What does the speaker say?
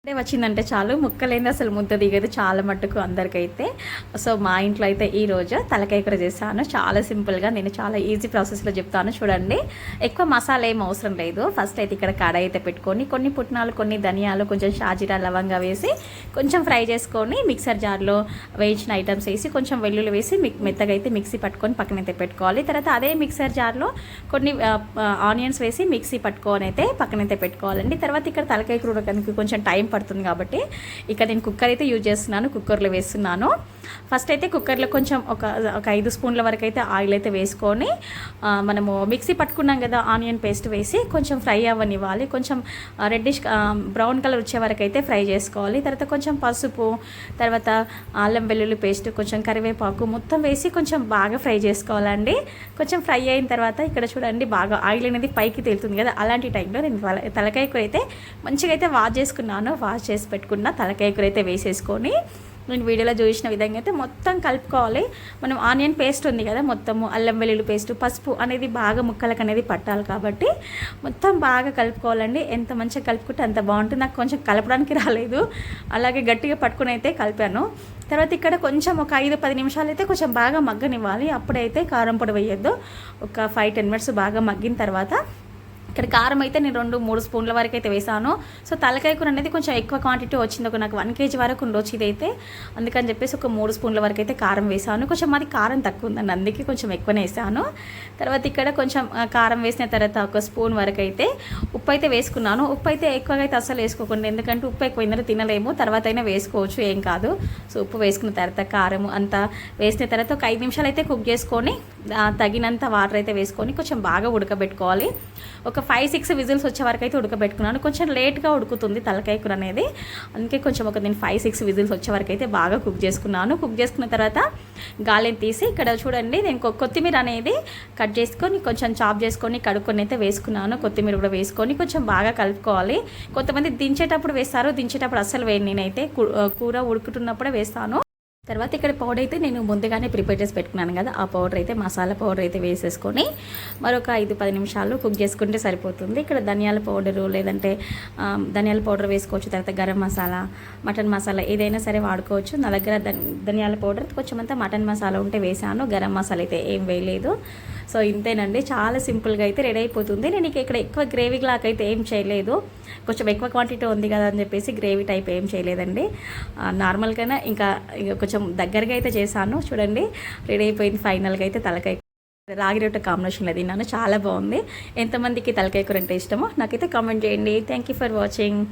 అంటే వచ్చిందంటే చాలు ముక్కలేంది అసలు ముద్ద దిగదు చాలా మట్టుకు అందరికైతే. సో మా ఇంట్లో అయితే ఈరోజు తలకాయ కూర చేశాను. చాలా సింపుల్గా నేను చాలా ఈజీ ప్రాసెస్లో చెప్తాను చూడండి. ఎక్కువ మసాలా ఏం అవసరం లేదు. ఫస్ట్ అయితే ఇక్కడ కడాయి అయితే పెట్టుకొని కొన్ని పుట్నాలు, కొన్ని ధనియాలు, కొంచెం షాజీరా, లవంగా వేసి కొంచెం ఫ్రై చేసుకొని మిక్సర్ జార్లో వేయించిన ఐటమ్స్ వేసి కొంచెం వెల్లుల్లి వేసి మెత్తగా అయితే మిక్సీ పట్టుకొని పక్కనైతే పెట్టుకోవాలి. తర్వాత అదే మిక్సర్ జార్లో కొన్ని ఆనియన్స్ వేసి మిక్సీ పట్టుకొని అయితే పక్కనైతే పెట్టుకోవాలండి. తర్వాత ఇక్కడ తలకాయ కూర కనుక కొంచెం టైం పడుతుంది కాబట్టి ఇక్కడ నేను కుక్కర్ అయితే యూజ్ చేస్తున్నాను. కుక్కర్లో వేస్తున్నాను. ఫస్ట్ అయితే కుక్కర్లో కొంచెం ఒక 5 స్పూన్ల వరకు అయితే ఆయిల్ అయితే వేసుకొని మనము మిక్సీ పట్టుకున్నాం కదా ఆనియన్ పేస్ట్ వేసి కొంచెం ఫ్రై అవ్వనివ్వాలి. కొంచెం రెడ్డిష్ బ్రౌన్ కలర్ వచ్చే వరకు అయితే ఫ్రై చేసుకోవాలి. తర్వాత కొంచెం పసుపు, తర్వాత అల్లం వెల్లుల్లి పేస్ట్, కొంచెం కరివేపాకు మొత్తం వేసి కొంచెం బాగా ఫ్రై చేసుకోవాలండి. కొంచెం ఫ్రై అయిన తర్వాత ఇక్కడ చూడండి బాగా ఆయిల్ అనేది పైకి తేలుతుంది కదా, అలాంటి టైంలో నేను తలకాయ కూర అయితే మంచిగా అయితే వాష్ చేసుకున్నాను. వాష్ చేసి పెట్టుకున్న తలకాయ కూర అయితే వేసేసుకొని నేను వీడియోలో చూసిన విధంగా అయితే మొత్తం కలుపుకోవాలి. మనం ఆనియన్ పేస్ట్ ఉంది కదా, మొత్తము అల్లం వెల్లుల్లి పేస్ట్, పసుపు అనేది బాగా ముక్కలకు అనేది పట్టాలి కాబట్టి మొత్తం బాగా కలుపుకోవాలండి. ఎంత మంచిగా కలుపుకుంటే అంత బాగుంటుంది. నాకు కొంచెం కలపడానికి రాలేదు, అలాగే గట్టిగా పట్టుకుని అయితే కలిపాను. తర్వాత ఇక్కడ కొంచెం ఒక 5-10 నిమిషాలు అయితే కొంచెం బాగా మగ్గనివ్వాలి. అప్పుడైతే కారం పొడి వేయొద్దు. ఒక 5-10 మినిట్స్ బాగా మగ్గిన తర్వాత ఇక్కడ కారం అయితే నేను 2-3 స్పూన్ల వరకు అయితే వేసాను. సో తలకాయ కూర అనేది కొంచెం ఎక్కువ క్వాంటిటీ వచ్చింది. ఒక నాకు 1 kg వరకు ఉండొచ్చు ఇదైతే. అందుకని చెప్పేసి ఒక 3 స్పూన్ల వరకు అయితే కారం వేసాను. కొంచెం మాది కారం తక్కువ ఉందండి, అందుకే కొంచెం ఎక్కువనే వేసాను. తర్వాత ఇక్కడ కొంచెం కారం వేసిన తర్వాత ఒక స్పూన్ వరకు అయితే ఉప్పు అయితే వేసుకున్నాను. ఉప్పు అయితే ఎక్కువగా అయితే అసలు వేసుకోకండి, ఎందుకంటే ఉప్పు ఎక్కువైందని తినలేము. తర్వాత అయినా వేసుకోవచ్చు, ఏం కాదు. సో ఉప్పు వేసుకున్న తర్వాత కారం అంతా వేసిన తర్వాత ఒక 5 నిమిషాలు అయితే కుక్ చేసుకొని తగినంత వాటర్ అయితే వేసుకొని కొంచెం బాగా ఉడకబెట్టుకోవాలి. ఒక 5-6 విజిల్స్ వచ్చే వరకు అయితే ఉడకబెట్టుకున్నాను. కొంచెం లేట్గా ఉడుకుతుంది తలకాయ కూర అనేది, అందుకే కొంచెం నేను 5-6 విజిల్స్ వచ్చే వరకు అయితే బాగా కుక్ చేసుకున్నాను. కుక్ చేసుకున్న తర్వాత గాలిని తీసి ఇక్కడ చూడండి నేను కొత్తిమీర అనేది కట్ చేసుకొని కొంచెం చాప్ చేసుకొని కడుక్కొని అయితే వేసుకున్నాను. కొత్తిమీర కూడా వేసుకొని కొంచెం బాగా కలుపుకోవాలి. కొంతమంది దించేటప్పుడు వేస్తారు, దించేటప్పుడు అస్సలు వేయను. నేనైతే కూర ఉడుకుతున్నప్పుడే వేస్తాను. తర్వాత ఇక్కడ పౌడర్ అయితే నేను ముందుగానే ప్రిపేర్ చేసి పెట్టుకున్నాను కదా, ఆ పౌడర్ అయితే మసాలా పౌడర్ అయితే వేసేసుకొని మరొక 5-10 నిమిషాలు కుక్ చేసుకుంటే సరిపోతుంది. ఇక్కడ ధనియాల పౌడరు లేదంటే ధనియాల పౌడర్ వేసుకోవచ్చు. తర్వాత గరం మసాలా, మటన్ మసాలా ఏదైనా సరే వాడుకోవచ్చు. నా దగ్గర ధనియాల పౌడర్ కొంచెం అంతా మటన్ మసాలా ఉంటే వేసాను, గరం మసాలా అయితే ఏం వేయలేదు. సో ఇంతేనండి, చాలా సింపుల్గా అయితే రెడీ అయిపోతుంది. నేను ఇక్కడ ఎక్కువ గ్రేవీ లాగా అయితే ఏం చేయలేదు, కొంచెం ఎక్కువ క్వాంటిటీ ఉంది కదా అని చెప్పేసి గ్రేవీ టైప్ ఏం చేయలేదండి. నార్మల్గానే ఇంకా కొంచెం దగ్గరగా అయితే చేశాను. చూడండి రెడీ అయిపోయింది. ఫైనల్గా అయితే తలకాయ రాగి రొట్టె కాంబినేషన్లో తిన్నాను, చాలా బాగుంది. ఎంతమందికి తలకాయ కూర అంటే ఇష్టమో నాకైతే కామెంట్ చేయండి. Thank you for watching.